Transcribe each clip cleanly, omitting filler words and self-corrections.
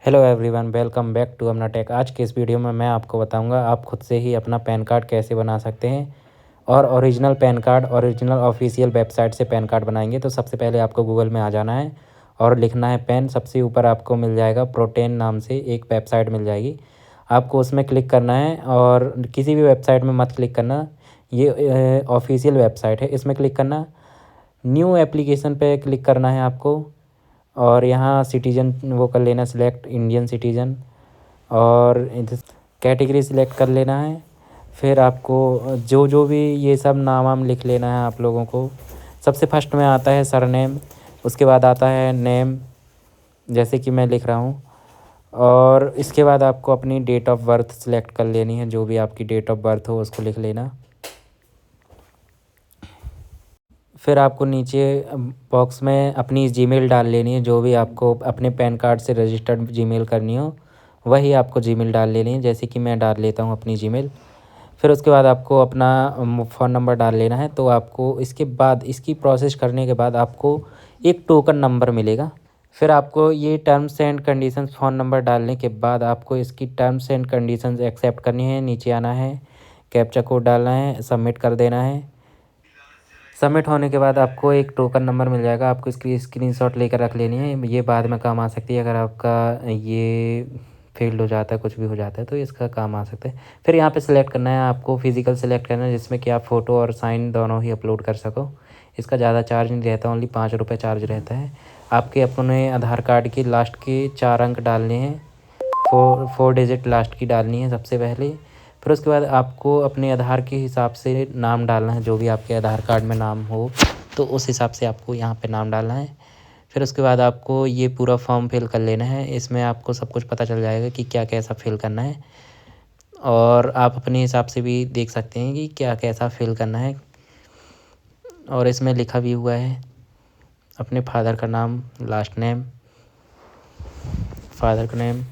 Hello everyone, welcome back to अपना tech. आज के इस वीडियो में मैं आपको बताऊंगा आप खुद से ही अपना पैन कार्ड कैसे बना सकते हैं और original pan card original official website से पैन कार्ड बनाएंगे। तो सबसे पहले आपको गूगल में आ जाना है और लिखना है पैन। सबसे ऊपर आपको मिल जाएगा प्रोटेन नाम से एक वेबसाइट मिल जाएगी, आपको उसमें क्लिक करना है और किसी भी वेबसाइट में मत क्लिक करना, ये ऑफिशियल वेबसाइट है, इसमें क्लिक करना। न्यू एप्लीकेशन पे क्लिक करना है आपको और यहाँ सिटीजन वो कर लेना, सिलेक्ट इंडियन सिटीजन, और कैटेगरी सिलेक्ट कर लेना है। फिर आपको जो जो भी ये सब नाम वाम लिख लेना है आप लोगों को। सबसे फर्स्ट में आता है सरनेम, उसके बाद आता है नेम, जैसे कि मैं लिख रहा हूँ, और इसके बाद आपको अपनी डेट ऑफ बर्थ सिलेक्ट कर लेनी है। जो भी आपकी डेट ऑफ बर्थ हो उसको लिख लेना। फिर आपको नीचे बॉक्स में अपनी जीमेल डाल लेनी है, जो भी आपको अपने पैन कार्ड से रजिस्टर्ड जीमेल करनी हो वही आपको जीमेल डाल लेनी है। जैसे कि मैं डाल लेता हूँ अपनी जीमेल। फिर उसके बाद आपको अपना फ़ोन नंबर डाल लेना है। तो आपको इसके बाद इसकी प्रोसेस करने के बाद आपको एक टोकन नंबर मिलेगा। फिर आपको ये terms and conditions phone number डालने के बाद आपको इसकी टर्म्स एंड कंडीशंस एक्सेप्ट करनी है। नीचे आना है, कैप्चा कोड डालना है, सबमिट कर देना है। सबमिट होने के बाद आपको एक टोकन नंबर मिल जाएगा, आपको इसकी स्क्रीनशॉट लेकर रख लेनी है। ये बाद में काम आ सकती है, अगर आपका ये फेल्ड हो जाता है, कुछ भी हो जाता है तो इसका काम आ सकता है। फिर यहाँ पे सिलेक्ट करना है, आपको फिजिकल सिलेक्ट करना है जिसमें कि आप फ़ोटो और साइन दोनों ही अपलोड कर सको। इसका ज़्यादा चार्ज नहीं रहता, ओनली 5 रुपये चार्ज रहता है। आपके अपने आधार कार्ड के लास्ट के 4 अंक डालने हैं, 4 डिजिट लास्ट की डालनी है सबसे पहले। फिर उसके बाद आपको अपने आधार के हिसाब से नाम डालना है, जो भी आपके आधार कार्ड में नाम हो तो उस हिसाब से आपको यहाँ पे नाम डालना है। फिर उसके बाद आपको ये पूरा फॉर्म फिल कर लेना है। इसमें आपको सब कुछ पता चल जाएगा कि क्या कैसा फिल करना है, और आप अपने हिसाब से भी देख सकते हैं कि क्या कैसा फिल करना है। और इसमें लिखा भी हुआ है अपने फादर का नाम, लास्ट नेम, फादर का नेम,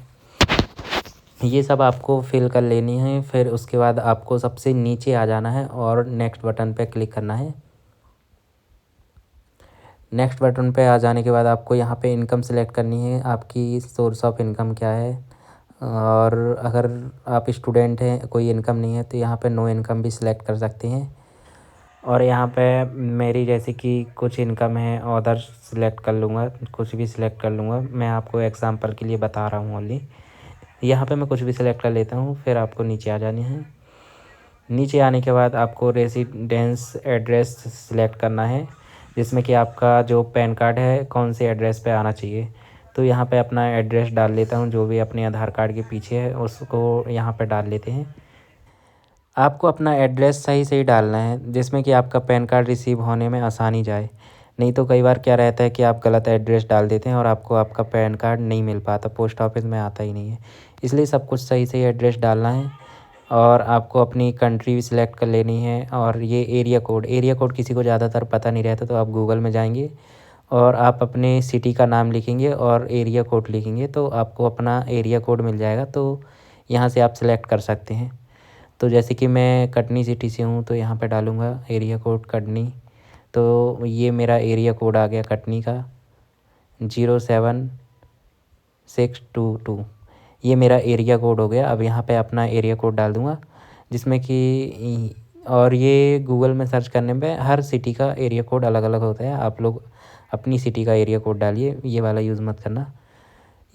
ये सब आपको फिल कर लेनी है। फिर उसके बाद आपको सबसे नीचे आ जाना है और नेक्स्ट बटन पे क्लिक करना है। नेक्स्ट बटन पे आ जाने के बाद आपको यहाँ पे इनकम सेलेक्ट करनी है, आपकी सोर्स ऑफ इनकम क्या है। और अगर आप स्टूडेंट हैं, कोई इनकम नहीं है, तो यहाँ पे नो इनकम भी सिलेक्ट कर सकते हैं। और यहाँ पे मेरी जैसे कि कुछ इनकम है, अदर सिलेक्ट कर लूँगा, कुछ भी सिलेक्ट कर लूँगा। मैं आपको एग्जांपल के लिए बता रहा हूँ ओनली। यहाँ पे मैं कुछ भी सिलेक्ट कर लेता हूँ। फिर आपको नीचे आ जानी है। नीचे आने के बाद आपको रेसिडेंस एड्रेस सिलेक्ट करना है, जिसमें कि आपका जो पैन कार्ड है कौन से एड्रेस पे आना चाहिए। तो यहाँ पे अपना एड्रेस डाल लेता हूँ, जो भी अपने आधार कार्ड के पीछे है उसको यहाँ पे डाल लेते हैं। आपको अपना एड्रेस सही सही डालना है, जिसमें कि आपका पैन कार्ड रिसीव होने में आसानी जाए। नहीं तो कई बार क्या रहता है कि आप गलत एड्रेस डाल देते हैं और आपको आपका पैन कार्ड नहीं मिल पाता, पोस्ट ऑफिस में आता ही नहीं है। इसलिए सब कुछ सही सही एड्रेस डालना है। और आपको अपनी कंट्री भी सिलेक्ट कर लेनी है। और ये एरिया कोड किसी को ज़्यादातर पता नहीं रहता, तो आप गूगल में जाएंगे और आप अपने सिटी का नाम लिखेंगे और एरिया कोड लिखेंगे तो आपको अपना एरिया कोड मिल जाएगा। तो यहाँ से आप सिलेक्ट कर सकते हैं। तो जैसे कि मैं कटनी सिटी से हूँ तो यहाँ पे डालूँगा एरिया कोड कटनी। तो ये मेरा एरिया कोड आ गया कटनी का 07622। ये मेरा एरिया कोड हो गया। अब यहाँ पे अपना एरिया कोड डाल दूँगा, जिसमें कि और ये गूगल में सर्च करने पे हर सिटी का एरिया कोड अलग अलग होता है। आप लोग अपनी सिटी का एरिया कोड डालिए, ये वाला यूज़ मत करना।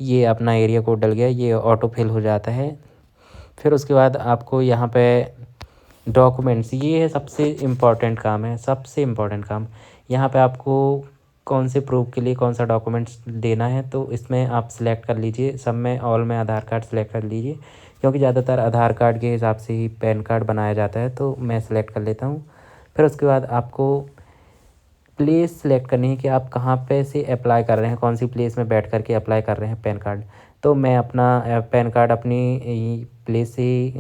ये अपना एरिया कोड डल गया, ये ऑटो फिल हो जाता है। फिर उसके बाद आपको यहाँ पे डॉक्यूमेंट्स, ये है सबसे इम्पॉर्टेंट काम है, सबसे इम्पॉर्टेंट काम। यहाँ पे आपको कौन से प्रूफ के लिए कौन सा डॉक्यूमेंट्स देना है तो इसमें आप सिलेक्ट कर लीजिए। सब में ऑल में आधार कार्ड सिलेक्ट कर लीजिए, क्योंकि ज़्यादातर आधार कार्ड के हिसाब से ही पैन कार्ड बनाया जाता है, तो मैं सिलेक्ट कर लेता हूँ। फिर उसके बाद आपको प्लेस सिलेक्ट करनी है कि आप कहाँ पे से अप्लाई कर रहे हैं, कौन सी प्लेस में बैठ कर के अप्लाई कर रहे हैं पैन कार्ड। तो मैं अपना पैन कार्ड अपनी प्लेस से ही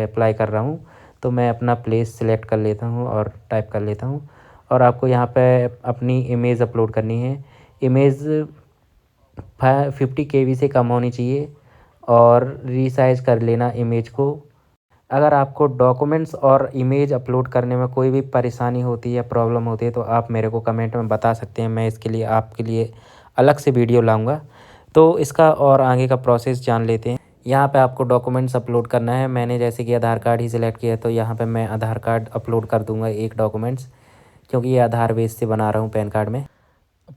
अप्लाई कर रहा हूँ, तो मैं अपना प्लेस सिलेक्ट कर लेता हूँ और टाइप कर लेता हूँ। और आपको यहाँ पे अपनी इमेज अपलोड करनी है। इमेज 50 KB से कम होनी चाहिए और रीसाइज कर लेना इमेज को। अगर आपको डॉक्यूमेंट्स और इमेज अपलोड करने में कोई भी परेशानी होती है या प्रॉब्लम होती है तो आप मेरे को कमेंट में बता सकते हैं, मैं इसके लिए आपके लिए अलग से वीडियो लाऊंगा। तो इसका और आगे का प्रोसेस जान लेते हैं। यहाँ पे आपको डॉक्यूमेंट्स अपलोड करना है। मैंने जैसे कि आधार कार्ड ही सिलेक्ट किया है, तो यहाँ पे मैं आधार कार्ड अपलोड कर दूँगा एक डॉक्यूमेंट्स, क्योंकि ये आधार बेस से बना रहा हूँ पैन कार्ड में।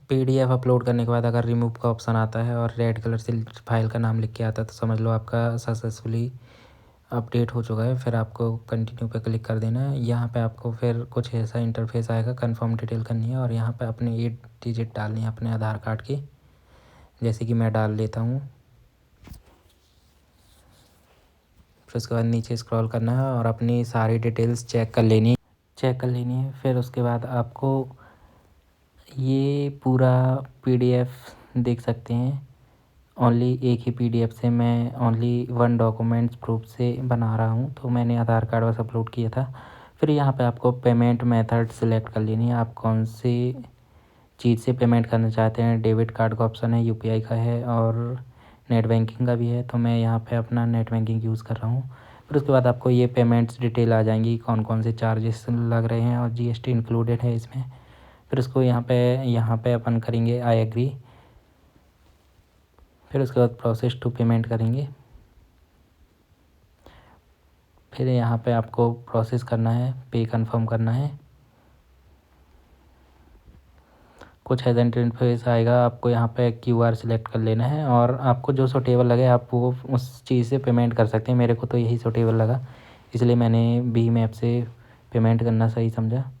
पीडीएफ अपलोड करने के बाद अगर रिमूव का ऑप्शन आता है और रेड कलर से फाइल का नाम लिख के आता है, तो समझ लो आपका सक्सेसफुली अपडेट हो चुका है। फिर आपको कंटिन्यू पे क्लिक कर देना है। यहाँ पे आपको फिर कुछ ऐसा इंटरफेस आएगा, कंफर्म डिटेल करनी है और यहाँ पे अपने 8 डिजिट डालनी है अपने आधार कार्ड की, जैसे कि मैं डाल लेता हूँ। फिर उसके बाद नीचे स्क्रॉल करना है और अपनी सारी डिटेल्स चेक कर लेनी है। फिर उसके बाद आपको ये पूरा पीडीएफ देख सकते हैं। ओनली एक ही पीडीएफ से मैं ओनली 1 डॉक्यूमेंट्स प्रूफ से बना रहा हूँ, तो मैंने आधार कार्ड बस अपलोड किया था। फिर यहाँ पे आपको पेमेंट मेथड सेलेक्ट कर लेनी है, आप कौन सी चीज़ से पेमेंट करना चाहते हैं। डेबिट कार्ड का ऑप्शन है, यूपीआई का है और नेट बैंकिंग का भी है, तो मैं यहाँ पे अपना नेट बैंकिंग यूज़ कर रहा हूँ। फिर उसके बाद आपको ये पेमेंट्स डिटेल आ जाएंगी, कौन कौन से चार्जेस लग रहे हैं और जीएसटी इंक्लूडेड है इसमें। फिर उसको यहाँ पे अपन करेंगे आई एग्री। फिर उसके बाद प्रोसेस टू पेमेंट करेंगे। फिर यहाँ पे आपको प्रोसेस करना है, पे कंफर्म करना है। कुछ ऐसा इंटरफेस आएगा, आपको यहाँ पे क्यूआर सिलेक्ट कर लेना है और आपको जो सूटेबल लगे आप वो उस चीज़ से पेमेंट कर सकते हैं। मेरे को तो यही सूटेबल लगा, इसलिए मैंने भीम ऐप से पेमेंट करना सही समझा।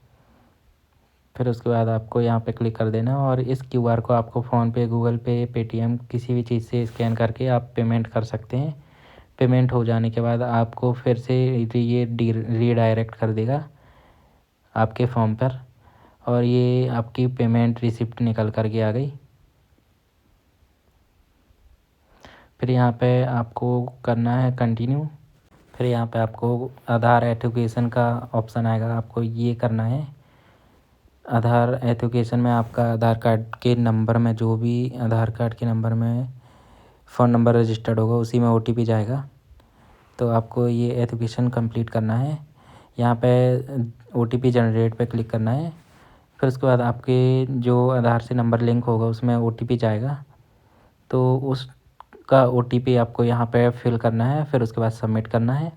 फिर उसके बाद आपको यहाँ पे क्लिक कर देना और इस क्यूआर को आपको फ़ोनपे, गूगल पे, पेटीएम किसी भी चीज़ से स्कैन करके आप पेमेंट कर सकते हैं। पेमेंट हो जाने के बाद आपको फिर से ये रीडायरेक्ट कर देगा आपके फॉर्म पर और ये आपकी पेमेंट रिसिप्ट निकल कर के आ गई। फिर यहाँ पे आपको करना है कंटिन्यू। फिर यहाँ पे आपको आधार एजुकेशन का ऑप्शन आएगा, आपको ये करना है। आधार एजुकेशन में आपका आधार कार्ड के नंबर में जो भी आधार कार्ड के नंबर में फ़ोन नंबर रजिस्टर्ड होगा उसी में ओटीपी जाएगा, तो आपको ये एजुकेशन कंप्लीट करना है। यहाँ पे ओटीपी जनरेट पे क्लिक करना है। फिर उसके बाद आपके जो आधार से नंबर लिंक होगा उसमें ओटीपी जाएगा, तो उसका ओटीपी आपको यहाँ पे फिल करना है। फिर उसके बाद सबमिट करना है।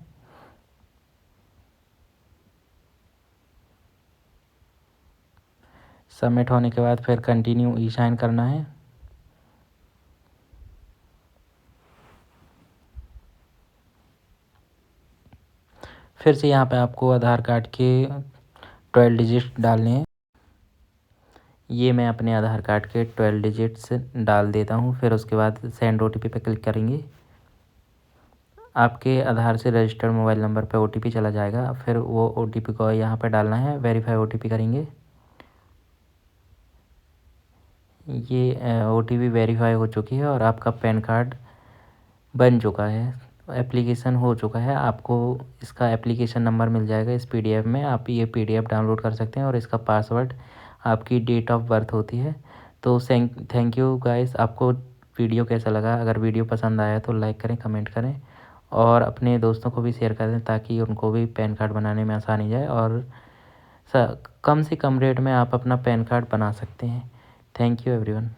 सबमिट होने के बाद फिर कंटिन्यू ई साइन करना है। फिर से यहाँ पे आपको आधार कार्ड के 12 डिजिट डालने हैं। ये मैं अपने आधार कार्ड के 12 डिजिट्स डाल देता हूँ। फिर उसके बाद सेंड ओटीपी पे क्लिक करेंगे। आपके आधार से रजिस्टर्ड मोबाइल नंबर पे ओटीपी चला जाएगा। फिर वो ओटीपी को यहाँ पे डालना है, वेरीफाई ओटीपी करेंगे। ये ओटीपी वेरीफाई हो चुकी है और आपका पैन कार्ड बन चुका है, एप्लीकेशन हो चुका है। आपको इसका एप्लीकेशन नंबर मिल जाएगा इस पीडीएफ में, आप ये पीडीएफ डाउनलोड कर सकते हैं और इसका पासवर्ड आपकी डेट ऑफ बर्थ होती है। तो थैंक यू गाइस। आपको वीडियो कैसा लगा? अगर वीडियो पसंद आया तो लाइक करें, कमेंट करें और अपने दोस्तों को भी शेयर कर दें ताकि उनको भी पैन कार्ड बनाने में आसानी जाए और कम से कम रेट में आप अपना पैन कार्ड बना सकते हैं। Thank you everyone.